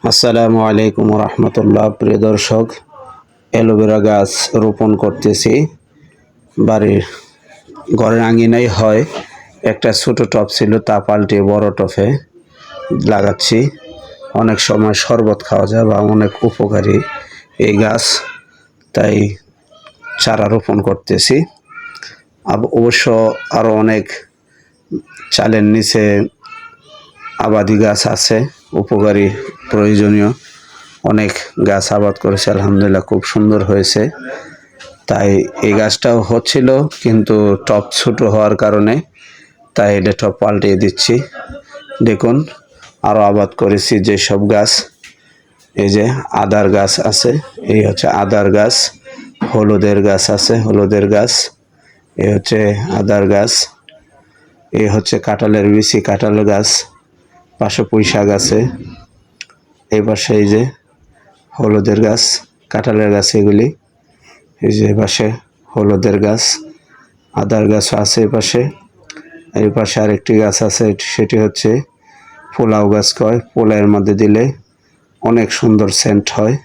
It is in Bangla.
আসসালামু আলাইকুম রহমতুল্লাহ। প্রিয় দর্শক, অ্যালোভেরা গাছ রোপণ করতেছি। বাড়ির ঘরের আঙিনায় হয়, একটা ছোট টব ছিল তা পাল্টে বড় টবে লাগাচ্ছি। অনেক সময় শরবত খাওয়া যায় বা অনেক উপকারী এই গাছ, তাই চারা রোপণ করতেছি। অবশ্য আরও অনেক চালের নিচে আবাদি গাছ আছে, উপকারী প্রয়োজনীয় অনেক গাছ আবাদ করেছে, আলহামদুলিল্লাহ খুব সুন্দর হয়েছে। তাই এই গাছটাও হচ্ছিল, কিন্তু টব ছোট হওয়ার কারণে তাই এটা টব পাল্টিয়ে দিচ্ছি। দেখুন আরও আবাদ করেছি যেসব গাছ, এই যে আদার গাছ আছে, এই হচ্ছে আদার গাছ, হলুদের গাছ আছে, হলুদের গাছ, এই হচ্ছে আদার গাছ, এই হচ্ছে কাঁঠালের বিচি, কাঁঠালের গাছ, পাশে পুঁই শাক আছে, এই পাশে এই যে হলুদের গাছ, কাঁঠালের গাছ, এগুলি এই যে পাশে হলুদের গাছ, আদার গাছ আছে এই পাশে আরেকটি গাছ আছে, সেটি হচ্ছে পোলাও গাছ কয়, পোলাওয়ের মধ্যে দিলে অনেক সুন্দর সেন্ট হয়।